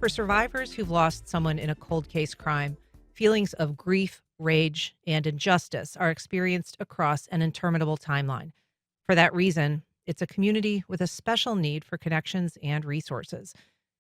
For survivors who've lost someone in a cold case crime, feelings of grief, rage, and injustice are experienced across an interminable timeline. For that reason, it's a community with a special need for connections and resources.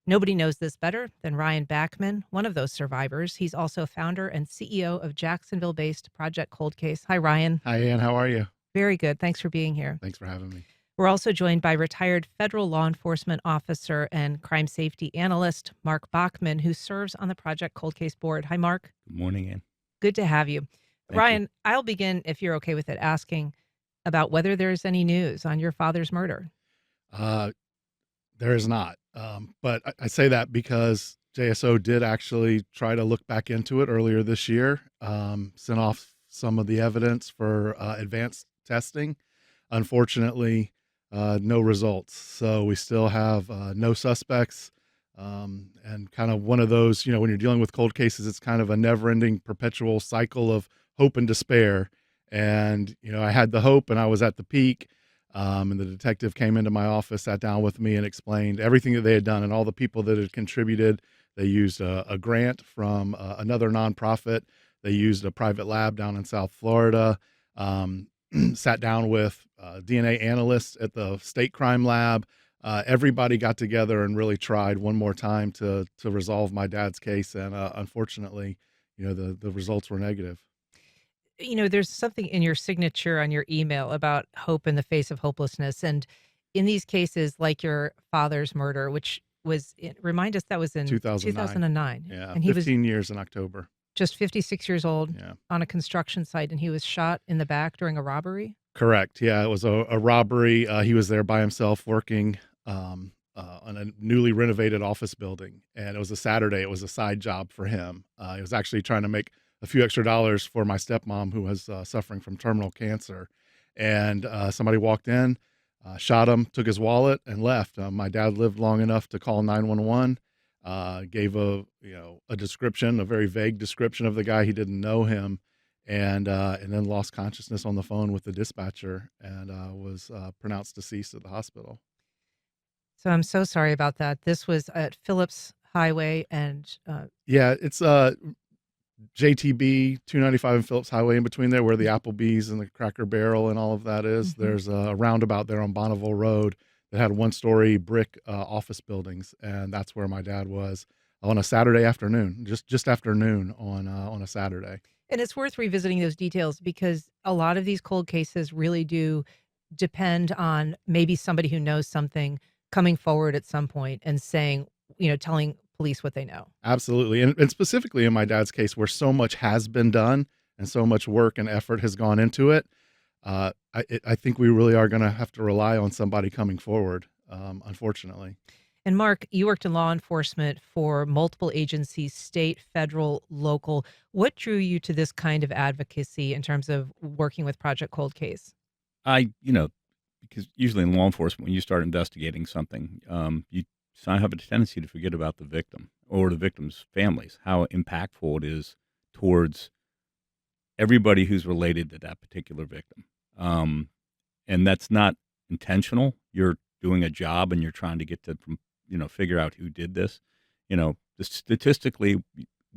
Nobody knows this better than Ryan Backmann, one of those survivors. He's also founder and CEO of Jacksonville based Project Cold Case. Hi, Ryan. Hi, Ann. How are you? Very good. Thanks for being here. Thanks for having me. We're also joined by retired federal law enforcement officer and crime safety analyst, Mark Baughman, who serves on the Project Cold Case board. Hi, Mark. Good morning, Ann. Good to have you. Thank Ryan, you. I'll begin, if you're okay with it, asking about whether there's any news on your father's murder. There is not. But I say that because JSO did actually try to look back into it earlier this year, sent off some of the evidence for advanced testing. Unfortunately, no results. So we still have no suspects. And kind of one of those, when you're dealing with cold cases, it's kind of a never-ending perpetual cycle of hope and despair. And, I had the hope and I was at the peak. And the detective came into my office, sat down with me and explained everything that they had done and all the people that had contributed. They used a grant from another nonprofit. They used a private lab down in South Florida. Sat down with DNA analysts at the state crime lab. Everybody got together and really tried one more time to resolve my dad's case. And unfortunately, the results were negative. There's something in your signature on your email about hope in the face of hopelessness. And in these cases, like your father's murder, which was, remind us, that was in 2009. Yeah, And he 15 years in October. Just 56 years old, Yeah. on a construction site, and he was shot in the back during a robbery? Correct. Yeah, it was a robbery. He was there by himself working on a newly renovated office building, and it was a Saturday. It was a side job for him. He was actually trying to make a few extra dollars for my stepmom, who was suffering from terminal cancer. And somebody walked in, shot him, took his wallet, and left. My dad lived long enough to call 911. Gave a description, a very vague description of the guy. He didn't know him, and then lost consciousness on the phone with the dispatcher and was pronounced deceased at the hospital. So I'm so sorry about that. This was at Phillips Highway and Yeah, it's JTB 295 and Phillips Highway in between there, where the Applebee's and the Cracker Barrel and all of that is. Mhm. There's a roundabout there on Bonneville Road that had one-story brick office buildings, and that's where my dad was on a Saturday afternoon, just after noon on a Saturday. And it's worth revisiting those details because a lot of these cold cases really do depend on maybe somebody who knows something coming forward at some point and saying, telling police what they know. Absolutely, and specifically in my dad's case, where so much has been done and so much work and effort has gone into it, I think we really are going to have to rely on somebody coming forward, unfortunately. And Mark, you worked in law enforcement for multiple agencies, state, federal, local. What drew you to this kind of advocacy in terms of working with Project Cold Case? Because usually in law enforcement, when you start investigating something, you have a tendency to forget about the victim or the victim's families, how impactful it is towards everybody who's related to that particular victim. And that's not intentional. You're doing a job and you're trying to get to, figure out who did this. Statistically,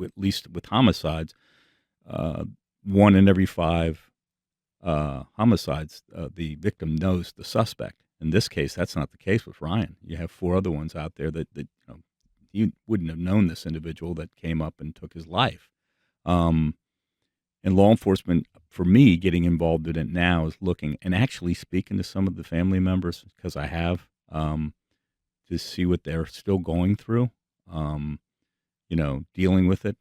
at least with homicides, 1 in every 5 homicides, the victim knows the suspect. In this case, that's not the case with Ryan. You have 4 other ones out there that you wouldn't have known this individual that came up and took his life. And law enforcement, for me, getting involved in it now is looking and actually speaking to some of the family members, because I have, to see what they're still going through, dealing with it.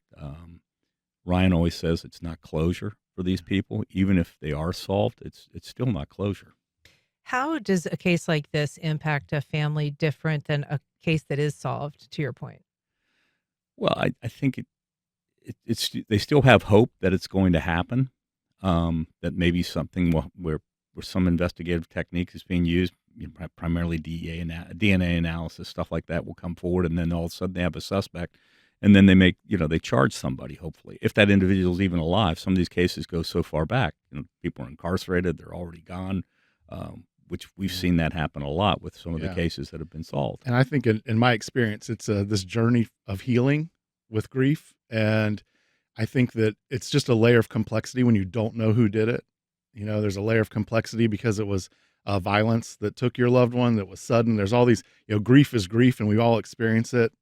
Ryan always says it's not closure for these people. Even if they are solved, it's still not closure. How does a case like this impact a family different than a case that is solved, to your point? Well, I think it's they still have hope that it's going to happen, that maybe something where some investigative technique is being used, primarily DNA analysis, stuff like that will come forward, and then all of a sudden they have a suspect, and then they charge somebody, hopefully. If that individual is even alive, some of these cases go so far back, people are incarcerated, they're already gone. which we've seen that happen a lot with some of the Yeah. cases that have been solved. And I think in my experience, it's this journey of healing with grief. And I think that it's just a layer of complexity when you don't know who did it. There's a layer of complexity because it was violence that took your loved one that was sudden. There's all these, grief is grief and we all experience it,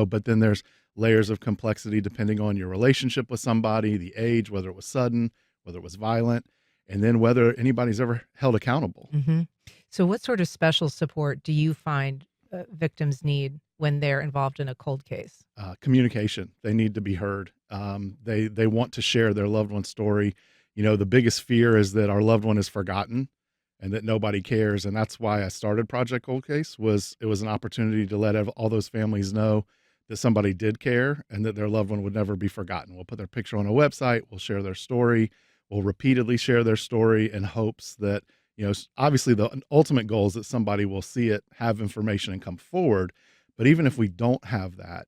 but then there's layers of complexity depending on your relationship with somebody, the age, whether it was sudden, whether it was violent, and then whether anybody's ever held accountable. Hmm. So, what sort of special support do you find victims need when they're involved in a cold case? Communication. They need to be heard. They want to share their loved one's story. The biggest fear is that our loved one is forgotten and that nobody cares. And that's why I started Project Cold Case. It was an opportunity to let all those families know that somebody did care and that their loved one would never be forgotten. We'll put their picture on a website. We'll share their story. We'll repeatedly share their story in hopes that, obviously the ultimate goal is that somebody will see it, have information, and come forward. But even if we don't have that,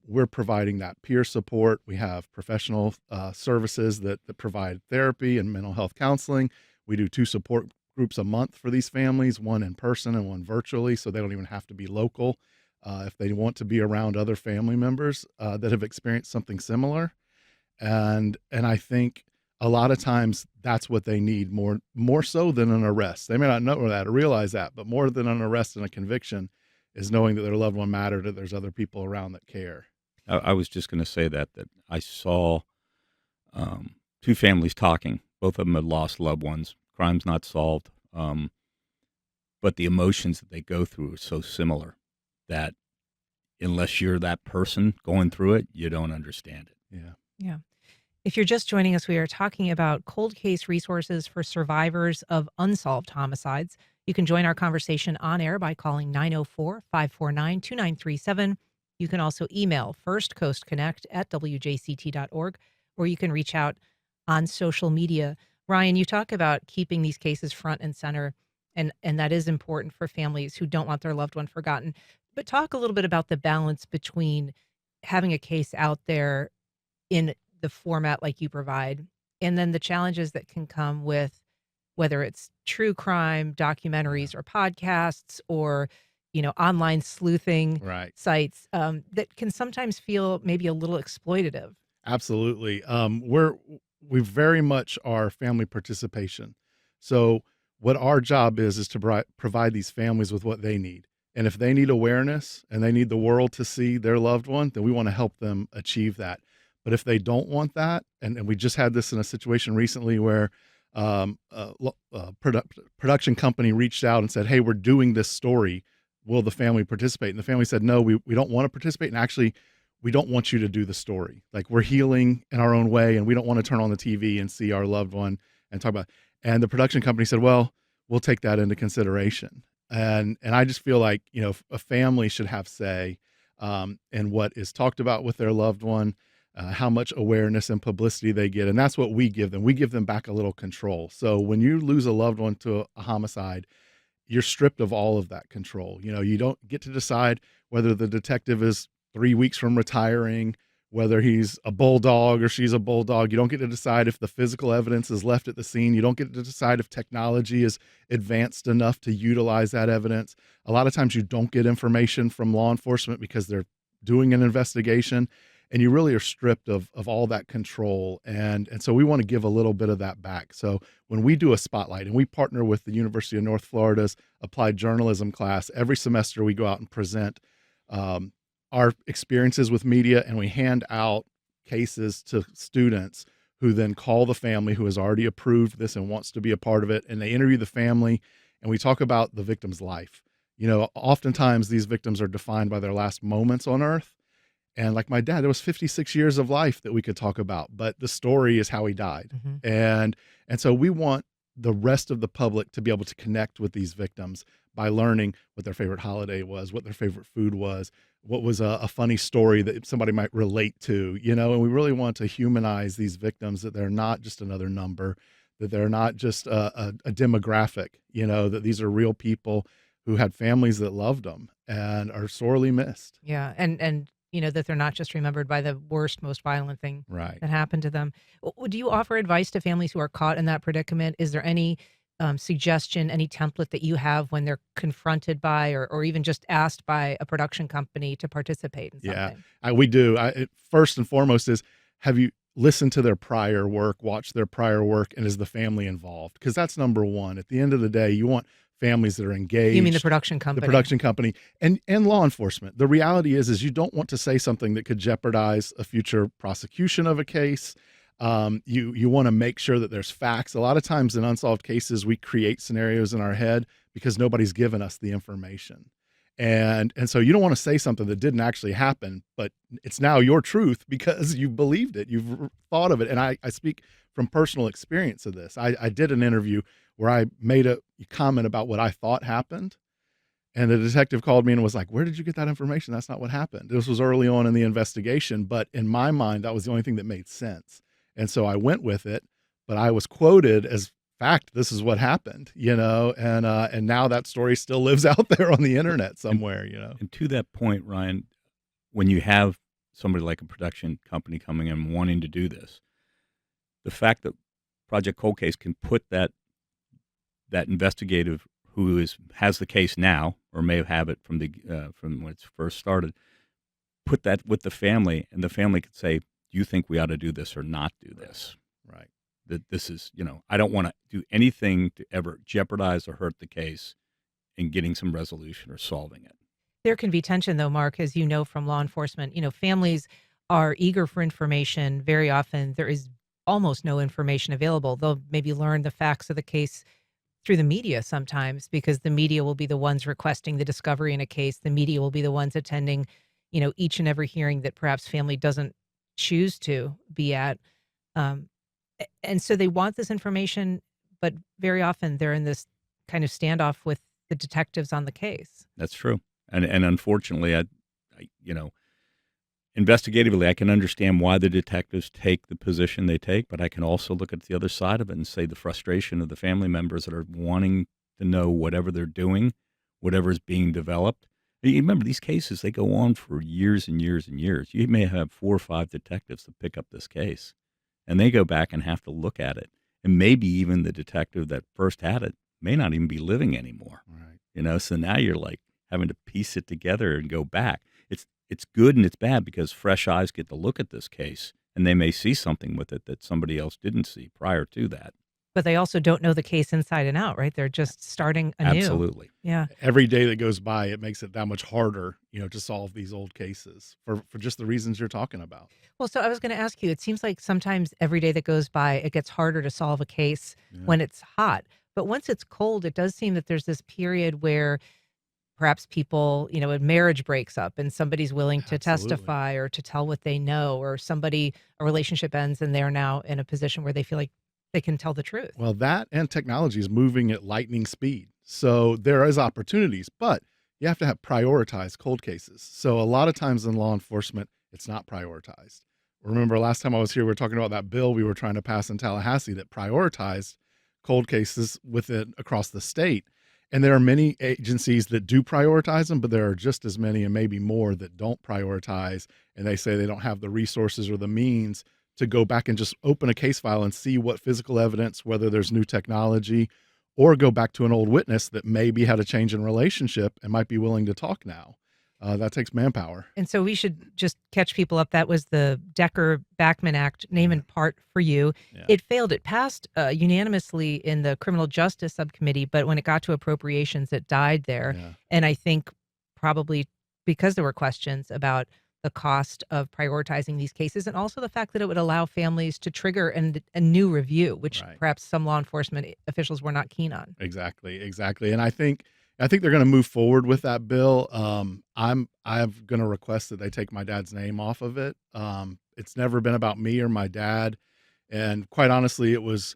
we're providing that peer support. We have professional services that provide therapy and mental health counseling. We do 2 support groups a month for these families, one in person and one virtually, so they don't even have to be local if they want to be around other family members that have experienced something similar. And I think a lot of times that's what they need more so than an arrest. They may not know that or realize that, but more than an arrest and a conviction is knowing that their loved one mattered, that there's other people around that care. I was just going to say that I saw 2 families talking. Both of them had lost loved ones. Crime's not solved, but the emotions that they go through are so similar that unless you're that person going through it, you don't understand it. Yeah. Yeah. If you're just joining us, we are talking about cold case resources for survivors of unsolved homicides. You can join our conversation on air by calling 904-549-2937. You can also email firstcoastconnect@wjct.org, or you can reach out on social media. Ryan, you talk about keeping these cases front and center, and that is important for families who don't want their loved one forgotten. But talk a little bit about the balance between having a case out there in the format like you provide, and then the challenges that can come with whether it's true crime documentaries or podcasts or online sleuthing Right. sites that can sometimes feel maybe a little exploitative. Absolutely. We very much are family participation. So what our job is to provide these families with what they need. And if they need awareness and they need the world to see their loved one, then we want to help them achieve that. But if they don't want that, and we just had this in a situation recently where production company reached out and said, "Hey, we're doing this story. Will the family participate?" And the family said, "No, we don't want to participate. And actually, we don't want you to do the story. Like, we're healing in our own way, and we don't want to turn on the TV and see our loved one and talk about it." And the production company said, "Well, we'll take that into consideration." And I just feel like, a family should have say in what is talked about with their loved one, how much awareness and publicity they get. And that's what we give them. We give them back a little control. So when you lose a loved one to a homicide, you're stripped of all of that control. You don't get to decide whether the detective is 3 weeks from retiring, whether he's a bulldog or she's a bulldog. You don't get to decide if the physical evidence is left at the scene. You don't get to decide if technology is advanced enough to utilize that evidence. A lot of times you don't get information from law enforcement because they're doing an investigation, and you really are stripped of all that control. And so we want to give a little bit of that back. So when we do a spotlight, and we partner with the University of North Florida's applied journalism class, every semester we go out and present our experiences with media, and we hand out cases to students who then call the family who has already approved this and wants to be a part of it. And they interview the family, and we talk about the victim's life. Oftentimes these victims are defined by their last moments on earth. And like my dad, there was 56 years of life that we could talk about, but the story is how he died. Mhm. And so we want the rest of the public to be able to connect with these victims by learning what their favorite holiday was, what their favorite food was, what was a funny story that somebody might relate to, and we really want to humanize these victims, that they're not just another number, that they're not just a demographic, that these are real people who had families that loved them and are sorely missed. Yeah, and that they're not just remembered by the worst, most violent thing Right. that happened to them. Do you offer advice to families who are caught in that predicament? Is there any suggestion, any template that you have when they're confronted by or even just asked by a production company to participate in Yeah, something? we do. First and foremost is, have you listened to their prior work, watched their prior work, and is the family involved? Because that's number one. At the end of the day, you want families that are You mean the engaged, production the company? production company, and law enforcement. The reality is you don't want to say something that could jeopardize a future prosecution of a case. You want to make sure that there's facts. A lot of times in unsolved cases, we create scenarios in our head because nobody's given us the information. And so you don't want to say something that didn't actually happen, but it's now your truth because you believed it. You've thought of it. And I speak from personal experience of this. I did an interview where I made a comment about what I thought happened. And the detective called me and was like, "Where did you get that information? That's not what happened." This was early on in the investigation, but in my mind, that was the only thing that made sense. And so I went with it, but I was quoted as fact, this is what happened, and now that story still lives out there on the internet somewhere. And to that point, Ryan, when you have somebody like a production company coming in wanting to do this, the fact that Project Cold Case can put that investigative who has the case now or may have it from when it's first started, put that with the family, and the family could say, "Do you think we ought to do this or not do this?" Right. That this is, I don't want to do anything to ever jeopardize or hurt the case in getting some resolution or solving it. There can be tension, though, Mark, as you know from law enforcement. Families are eager for information. Very often, there is almost no information available. They'll maybe learn the facts of the case through the media sometimes because the media will be the ones requesting the discovery in a case. The media will be the ones attending, each and every hearing that perhaps family doesn't choose to be at. And so they want this information, but very often they're in this kind of standoff with the detectives on the case. That's true. And unfortunately, investigatively, I can understand why the detectives take the position they take, but I can also look at the other side of it and say the frustration of the family members that are wanting to know whatever they're doing, whatever is being developed. You remember, these cases, they go on for years and years and years. You may have 4 or 5 detectives to pick up this case, and they go back and have to look at it. And maybe even the detective that first had it may not even be living anymore. Right. So now you're like having to piece it together and go back. It's good and it's bad because fresh eyes get to look at this case and they may see something with it that somebody else didn't see prior to that. But they also don't know the case inside and out, right? They're just starting anew. Absolutely. Yeah. Every day that goes by, it makes it that much harder, to solve these old cases for just the reasons you're talking about. Well, so I was going to ask you, it seems like sometimes every day that goes by, it gets harder to solve a case Yeah. when it's hot. But once it's cold, it does seem that there's this period where perhaps people, a marriage breaks up and somebody's willing to Absolutely. testify or to tell what they know, or a relationship ends and they're now in a position where they feel like they can tell the truth. Well, that and technology is moving at lightning speed. So there is opportunities, but you have to have prioritized cold cases. So a lot of times in law enforcement, it's not prioritized. Remember last time I was here, we were talking about that bill we were trying to pass in Tallahassee that prioritized cold cases across the state. And there are many agencies that do prioritize them, but there are just as many and maybe more that don't prioritize. And they say they don't have the resources or the means to go back and just open a case file and see what physical evidence, whether there's new technology, or go back to an old witness that maybe had a change in relationship and might be willing to talk now. That takes manpower. And so we should just catch people up. That was the Decker-Backmann Act, name and part for you. Yeah. It failed. It passed unanimously in the Criminal Justice Subcommittee, but when it got to appropriations, it died there. Yeah. And I think probably because there were questions about the cost of prioritizing these cases and also the fact that it would allow families to trigger a new review, which Right. perhaps some law enforcement officials were not keen on. Exactly. And I think they're going to move forward with that bill. I'm going to request that they take my dad's name off of it. It's never been about me or my dad, and quite honestly, it was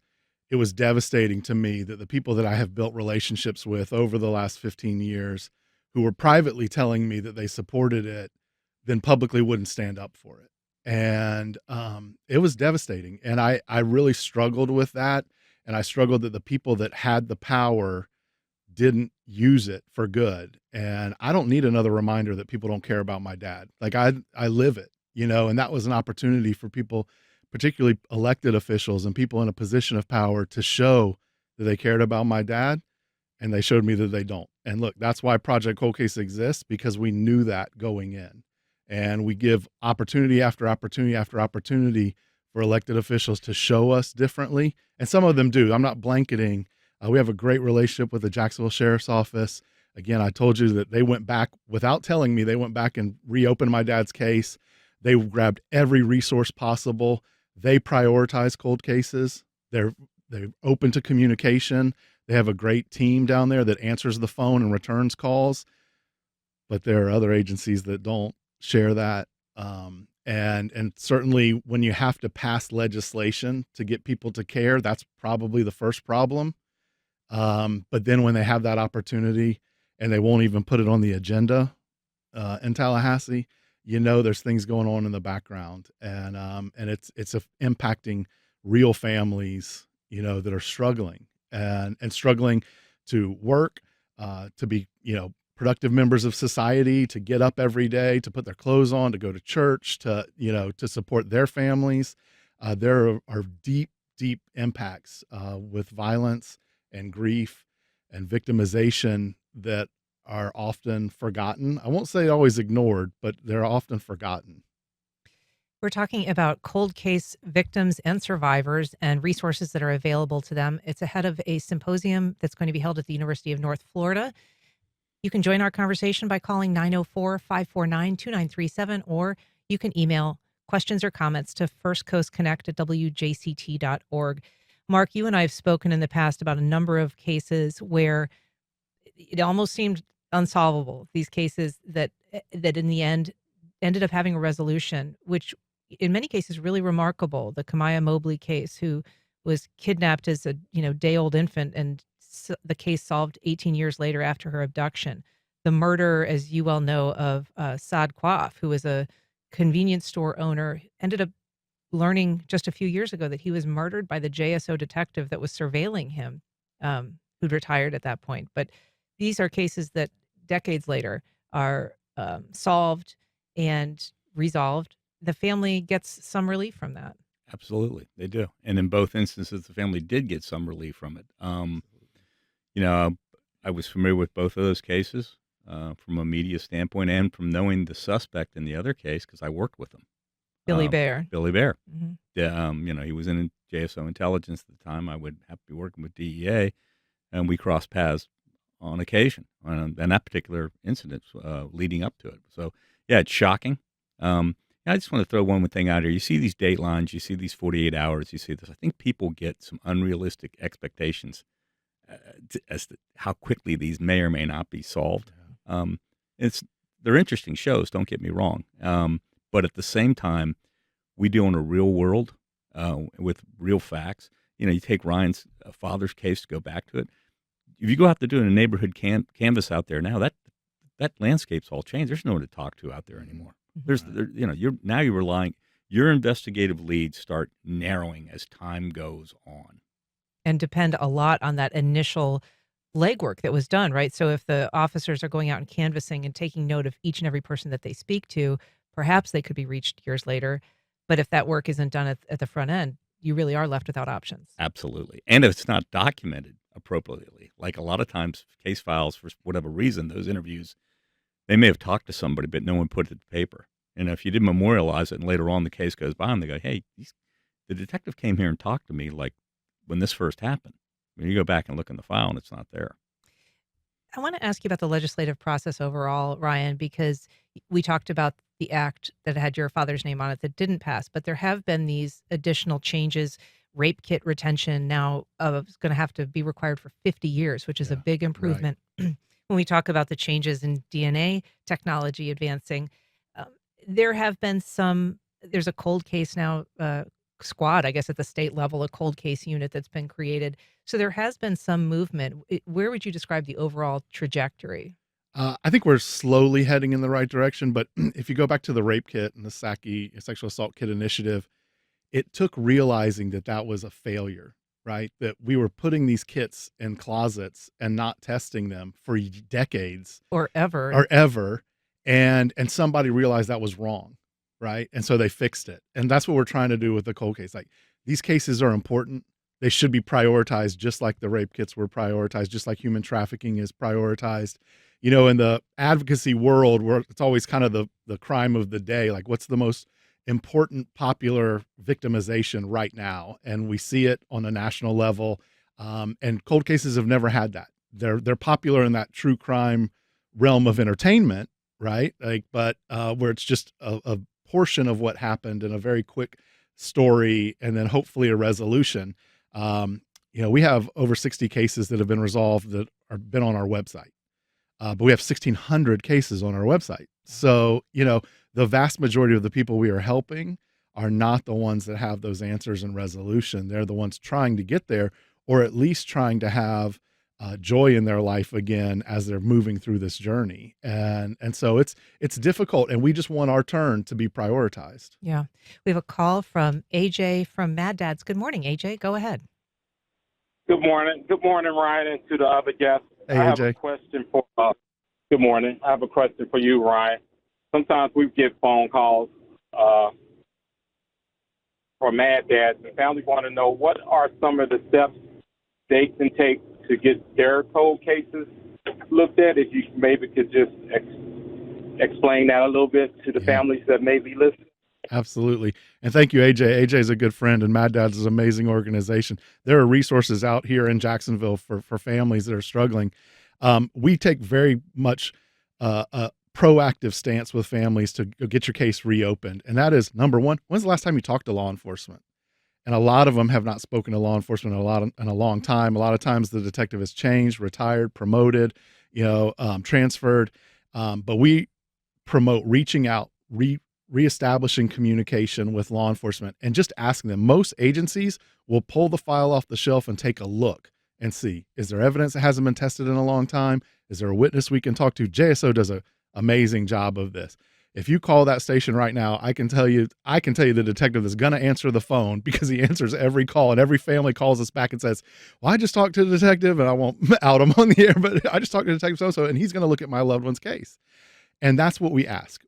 devastating to me that the people that I have built relationships with over the last 15 years, who were privately telling me that they supported it, then publicly wouldn't stand up for it. And it was devastating. And I really struggled with that. And I struggled that the people that had the power didn't use it for good. And I don't need another reminder that people don't care about my dad. Like I live it, and that was an opportunity for people, particularly elected officials and people in a position of power, to show that they cared about my dad, and they showed me that they don't. And look, that's why Project Cold Case exists, because we knew that going in. And we give opportunity after opportunity after opportunity for elected officials to show us differently. And some of them do. I'm not blanketing. We have a great relationship with the Jacksonville Sheriff's Office. Again, I told you that they went back without telling me. They went back and reopened my dad's case. They grabbed every resource possible. They prioritize cold cases. They're open to communication. They have a great team down there that answers the phone and returns calls. But there are other agencies that don't share that. And certainly when you have to pass legislation to get people to care, that's probably the first problem. But then when they have that opportunity and they won't even put it on the agenda in Tallahassee, there's things going on in the background, and it's impacting real families, that are struggling and struggling to work, to be, productive members of society, to get up every day, to put their clothes on, to go to church, to support their families. There are deep, deep impacts with violence and grief and victimization that are often forgotten. I won't say always ignored, but they're often forgotten. We're talking about cold case victims and survivors and resources that are available to them. It's ahead of a symposium that's going to be held at the University of North Florida. You can join our conversation by calling 904-549-2937, or you can email questions or comments to firstcoastconnect@wjct.org. Mark, you and I have spoken in the past about a number of cases where it almost seemed unsolvable. These cases that in the end ended up having a resolution, which in many cases really remarkable. The Kamaya Mobley case, who was kidnapped as a day-old infant, and the case solved 18 years later after her abduction. The murder, as you well know, of Saad Quaff, who was a convenience store owner, ended up learning just a few years ago that he was murdered by the JSO detective that was surveilling him, who'd retired at that point. But these are cases that decades later are solved and resolved. The family gets some relief from that. Absolutely, they do. And in both instances, the family did get some relief from it. I was familiar with both of those cases from a media standpoint and from knowing the suspect in the other case because I worked with him. Billy Bear. Billy Bear. Mhm. Yeah, he was in JSO intelligence at the time. I would have to be working with DEA, and we crossed paths on occasion, and that particular incident leading up to it. So, yeah, it's shocking. I just want to throw one thing out here. You see these datelines, you see these 48 hours, you see this. I think people get some unrealistic expectations as to how quickly these may or may not be solved. They're interesting shows, don't get me wrong. But at the same time, we deal in a real world with real facts. You take Ryan's father's case, to go back to it. If you go out to do a neighborhood canvas out there now, that landscape's all changed. There's no one to talk to out there anymore. You're relying, your investigative leads start narrowing as time goes on. And depend a lot on that initial legwork that was done, right? So if the officers are going out and canvassing and taking note of each and every person that they speak to, perhaps they could be reached years later. But if that work isn't done at the front end, you really are left without options. Absolutely. And if it's not documented appropriately, like a lot of times case files, for whatever reason, those interviews, they may have talked to somebody, but no one put it to paper. And if you did memorialize it and later on the case goes by and they go, hey, the detective came here and talked to me like when this first happened. When you go back and look in the file and it's not there. I want to ask you about the legislative process overall, Ryan, because we talked about the act that had your father's name on it that didn't pass, but there have been these additional changes. Rape kit retention now is going to have to be required for 50 years, which is a big improvement. Right. When we talk about the changes in DNA technology advancing, there have been there's a cold case now squad, I guess, at the state level, a cold case unit that's been created. So there has been some movement. Where would you describe the overall trajectory? I think we're slowly heading in the right direction. But if you go back to the rape kit and the SACI sexual assault kit initiative, it took realizing that was a failure, right? That we were putting these kits in closets and not testing them for decades or ever. And somebody realized that was wrong. Right. And so they fixed it. And that's what we're trying to do with the cold case. Like, these cases are important. They should be prioritized just like the rape kits were prioritized, just like human trafficking is prioritized. In the advocacy world, where it's always kind of the crime of the day, like what's the most important popular victimization right now? And we see it on a national level. And cold cases have never had that. They're popular in that true crime realm of entertainment, right? Like, but where it's just a portion of what happened in a very quick story, and then hopefully a resolution. We have over 60 cases that have been resolved that are been on our website. But we have 1,600 cases on our website. So, the vast majority of the people we are helping are not the ones that have those answers and resolution. They're the ones trying to get there, or at least trying to have joy in their life again as they're moving through this journey. And so it's difficult, and we just want our turn to be prioritized. Yeah. We have a call from AJ from Mad Dads. Good morning, AJ. Go ahead. Good morning. Good morning, Ryan, and to the other guests. Hey, I have AJ. a question for good morning. I have a question for you, Ryan. Sometimes we get phone calls from Mad Dads, and families want to know what are some of the steps they can take to get their cold cases looked at. If you maybe could just explain that a little bit to the families that may be listening. Absolutely. And thank you, AJ. AJ is a good friend, and Mad Dads is an amazing organization. There are resources out here in Jacksonville for families that are struggling. We take very much a proactive stance with families to get your case reopened. And that is, number one, when's the last time you talked to law enforcement? And a lot of them have not spoken to law enforcement in a long time. A lot of times the detective has changed, retired, promoted, transferred. But we promote reaching out, reestablishing communication with law enforcement, and just asking them. Most agencies will pull the file off the shelf and take a look and see, is there evidence that hasn't been tested in a long time? Is there a witness we can talk to? JSO does an amazing job of this. If you call that station right now, I can tell you the detective is going to answer the phone, because he answers every call, and every family calls us back and says, well, I just talked to the detective, and I won't out him on the air, but I just talked to Detective so-and-so, and he's going to look at my loved one's case. And that's what we ask.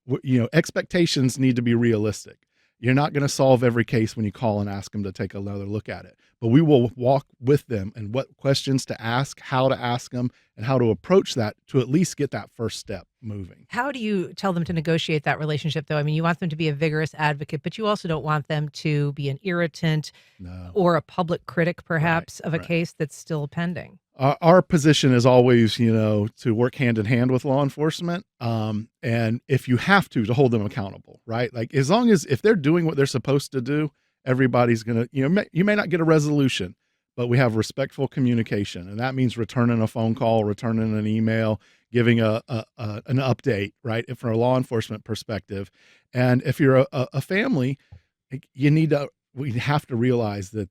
Expectations need to be realistic. You're not going to solve every case when you call and ask them to take another look at it. But we will walk with them and what questions to ask, how to ask them, and how to approach that to at least get that first step moving. How do you tell them to negotiate that relationship, though? I mean, you want them to be a vigorous advocate, but you also don't want them to be an irritant or a public critic, perhaps, of a case that's still pending. Our position is always, to work hand in hand with law enforcement. And if you have to hold them accountable, right? Like, as long as if they're doing what they're supposed to do, everybody's going to, you may not get a resolution, but we have respectful communication. And that means returning a phone call, returning an email, giving an update, right? From a law enforcement perspective. And if you're a family, we have to realize that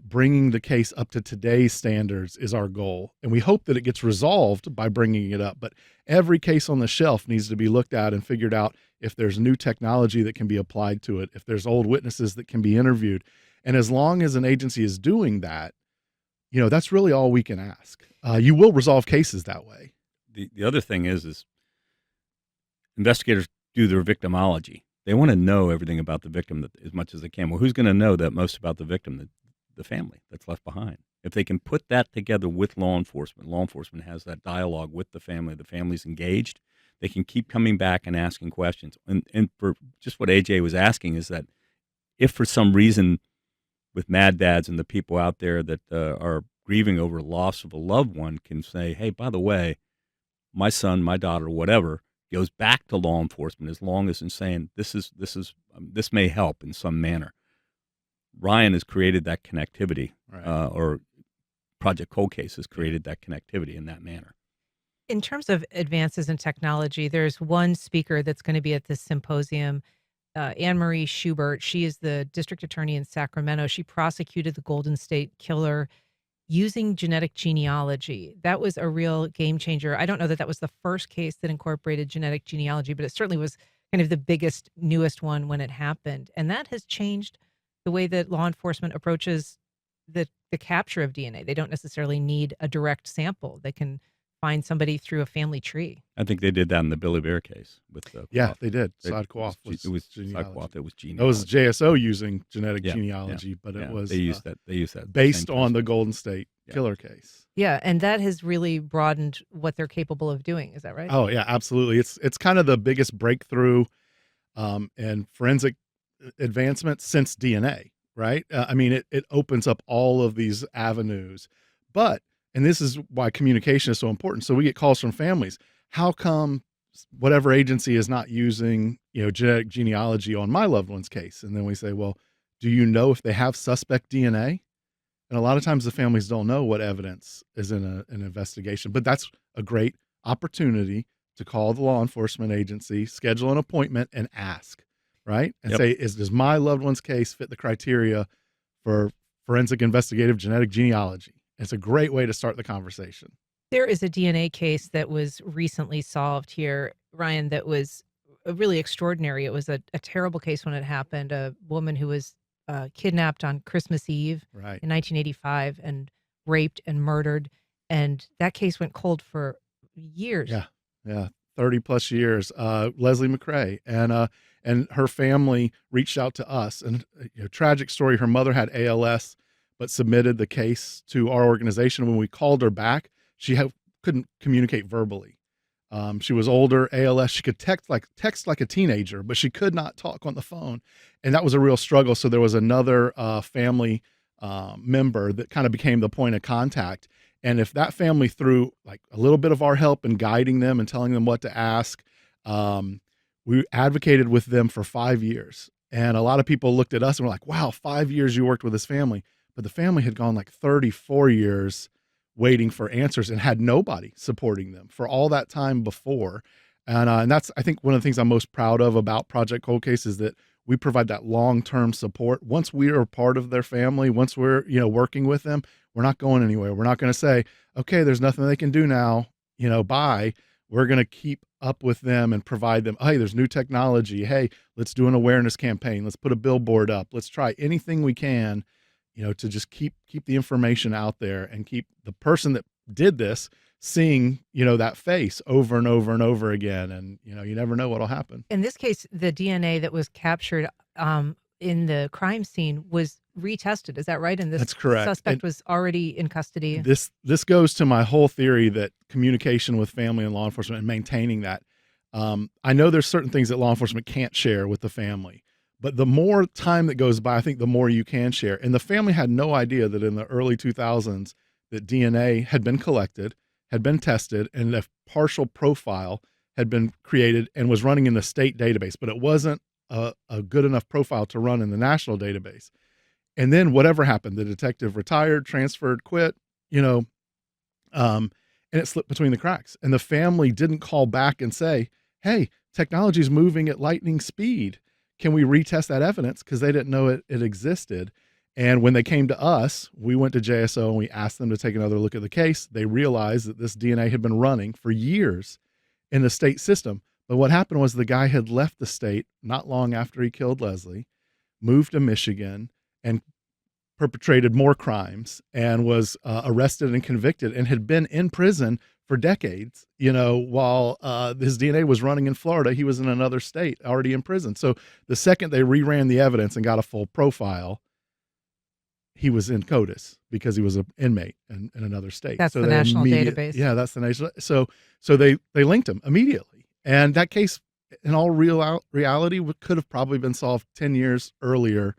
bringing the case up to today's standards is our goal. And we hope that it gets resolved by bringing it up. But every case on the shelf needs to be looked at and figured out if there's new technology that can be applied to it, if there's old witnesses that can be interviewed. And as long as an agency is doing that, that's really all we can ask. You will resolve cases that way. The other thing is investigators do their victimology. They want to know everything about the victim as much as they can. Well, who's going to know that most about the victim? The family that's left behind. If they can put that together with law enforcement has that dialogue with the family's engaged, they can keep coming back and asking questions. And for just what AJ was asking is that if for some reason with Mad Dads and the people out there that are grieving over loss of a loved one can say, hey, by the way, my son, my daughter, whatever, goes back to law enforcement as long as in saying this may help in some manner. Ryan has created that connectivity, or Project Cold Case has created that connectivity in that manner. In terms of advances in technology, there's one speaker that's going to be at this symposium, Anne Marie Schubert. She is the district attorney in Sacramento. She prosecuted the Golden State Killer using genetic genealogy. That was a real game changer. I don't know that that was the first case that incorporated genetic genealogy, but it certainly was kind of the biggest, newest one when it happened. And that has changed the way that law enforcement approaches the capture of DNA. They don't necessarily need a direct sample. They can find somebody through a family tree. I think they did that in the Billy Bear case with the Yeah, co-op. they did. It Side co-op was it was genealogy. side co-op. It was That was genealogy. JSO using genetic Yeah, genealogy, but it was they used that. They used that based same on the principle. Golden State Yeah. Killer case. Yeah, and that has really broadened what they're capable of doing. Is that right? Oh yeah, absolutely. It's kind of the biggest breakthrough in forensic advancement since DNA, right? I mean, it opens up all of these avenues, but and this is why communication is so important. So we get calls from families. How come whatever agency is not using genetic genealogy on my loved one's case? And then we say, well, do you know if they have suspect DNA? And a lot of times the families don't know what evidence is in an investigation, but that's a great opportunity to call the law enforcement agency, schedule an appointment, and ask, right? And Yep. say, does my loved one's case fit the criteria for forensic investigative genetic genealogy? It's a great way to start the conversation. There is a DNA case that was recently solved here, Ryan, that was really extraordinary. It was a terrible case when it happened. A woman who was kidnapped on Christmas Eve Right. in 1985 and raped and murdered. And that case went cold for years. Yeah. 30 plus years. Leslie McRae and her family reached out to us, and tragic story. Her mother had ALS, but submitted the case to our organization. When we called her back, she couldn't communicate verbally. She was older, ALS. She could text like a teenager, but she could not talk on the phone, and that was a real struggle. So there was another family member that kind of became the point of contact. And if that family, through like a little bit of our help in guiding them and telling them what to ask, we advocated with them for 5 years. And a lot of people looked at us and were like, wow, 5 years you worked with this family. But the family had gone like 34 years waiting for answers and had nobody supporting them for all that time before. And that's, I think, one of the things I'm most proud of about Project Cold Case is that we provide that long-term support. Once we are part of their family, once we're, working with them, we're not going anywhere. We're not going to say, okay, there's nothing they can do now, bye. We're going to keep up with them and provide them, hey, there's new technology. Hey, let's do an awareness campaign. Let's put a billboard up. Let's try anything we can, to just keep the information out there and keep the person that did this seeing, that face over and over and over again. And, you never know what'll happen. In this case, the DNA that was captured in the crime scene was retested. Is that right? And this That's correct. suspect And was already in custody. This goes to my whole theory that communication with family and law enforcement and maintaining that. I know there's certain things that law enforcement can't share with the family, but the more time that goes by, I think the more you can share. And the family had no idea that in the early 2000s that DNA had been collected, had been tested, and a partial profile had been created and was running in the state database, but it wasn't a good enough profile to run in the national database. And then whatever happened, the detective retired, transferred, quit, and it slipped between the cracks. And the family didn't call back and say, hey, technology's moving at lightning speed. Can we retest that evidence? Because they didn't know it existed. And when they came to us, we went to JSO and we asked them to take another look at the case. They realized that this DNA had been running for years in the state system. But what happened was the guy had left the state not long after he killed Leslie, moved to Michigan, and perpetrated more crimes and was arrested and convicted and had been in prison for decades, while his DNA was running in Florida. He was in another state already in prison. So the second they reran the evidence and got a full profile, he was in CODIS because he was an inmate in another state. That's so the national database. Yeah, that's the national. So they linked him immediately. And that case, in all reality, could have probably been solved 10 years earlier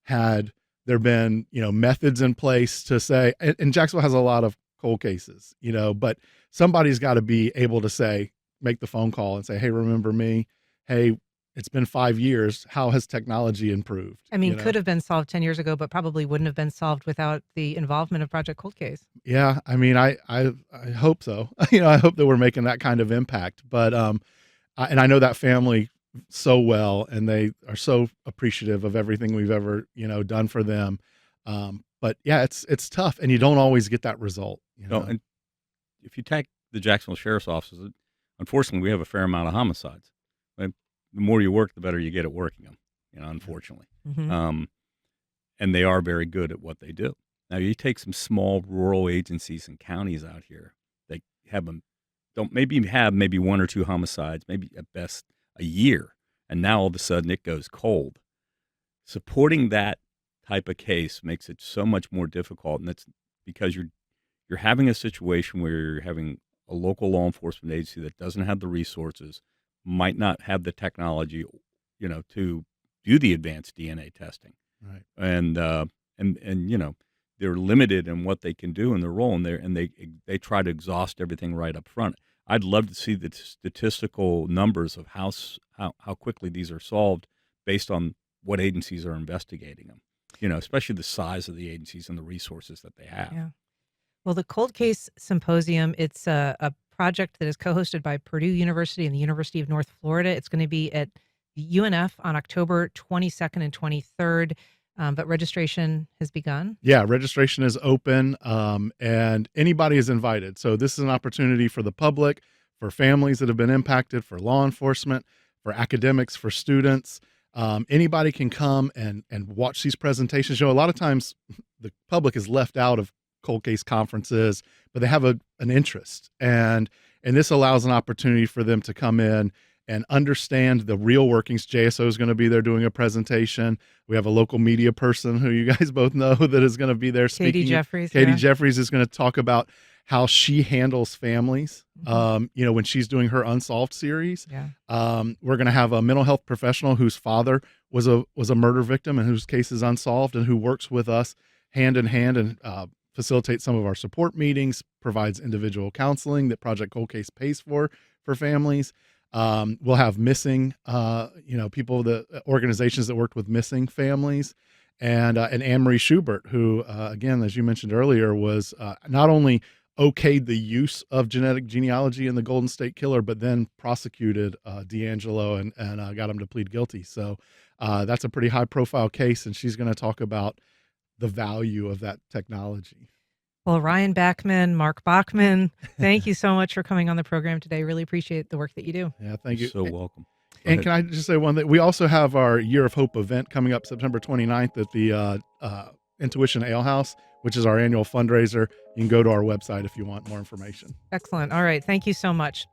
had there been, methods in place to say, and Jacksonville has a lot of cold cases, but somebody's got to be able to say, make the phone call and say, hey, remember me? Hey, it's been 5 years. How has technology improved? I mean, could have been solved 10 years ago, but probably wouldn't have been solved without the involvement of Project Cold Case. Yeah. I mean, I hope so. I hope that we're making that kind of impact, but, and I know that family so well, and they are so appreciative of everything we've ever, done for them. But yeah, it's tough, and you don't always get that result. And if you take the Jacksonville Sheriff's Office, unfortunately, we have a fair amount of homicides. But the more you work, the better you get at working them, unfortunately. Mm-hmm. And they are very good at what they do. Now, you take some small rural agencies and counties out here, they have don't maybe have maybe one or two homicides, maybe at best a year, and now all of a sudden it goes cold. Supporting that type of case makes it so much more difficult, and that's because you're having a situation where you're having a local law enforcement agency that doesn't have the resources, might not have the technology, to do the advanced DNA testing, Right. and they're limited in what they can do in their role, and they try to exhaust everything right up front. I'd love to see the statistical numbers of how quickly these are solved based on what agencies are investigating them. Especially the size of the agencies and the resources that they have. Yeah. Well, the Cold Case Symposium, it's a project that is co-hosted by Purdue University and the University of North Florida. It's going to be at UNF on October 22nd and 23rd, but registration has begun. Yeah, registration is open, and anybody is invited. So this is an opportunity for the public, for families that have been impacted, for law enforcement, for academics, for students. Anybody can come and watch these presentations. A lot of times the public is left out of cold case conferences, but they have an interest, and this allows an opportunity for them to come in and understand the real workings. JSO is going to be there doing a presentation. We have a local media person who you guys both know that is going to be there speaking. Katie Jeffries. Katie Jeffries is going to talk about how she handles families, when she's doing her Unsolved series. Yeah. We're going to have a mental health professional whose father was a murder victim and whose case is unsolved, and who works with us hand in hand and facilitates some of our support meetings, provides individual counseling that Project Cold Case pays for families. We'll have missing, people, the organizations that worked with missing families, and Anne-Marie Schubert, who, again, as you mentioned earlier, was not only okayed the use of genetic genealogy in the Golden State Killer, but then prosecuted D'Angelo and got him to plead guilty. So that's a pretty high profile case, and she's going to talk about the value of that technology. Well, Ryan Backmann, Mark Baughman, thank you so much for coming on the program today. Really appreciate the work that you do. Yeah, thank you. So welcome. And can I just say one thing? We also have our Year of Hope event coming up September 29th at the Intuition Ale House, which is our annual fundraiser. You can go to our website if you want more information. Excellent. All right. Thank you so much.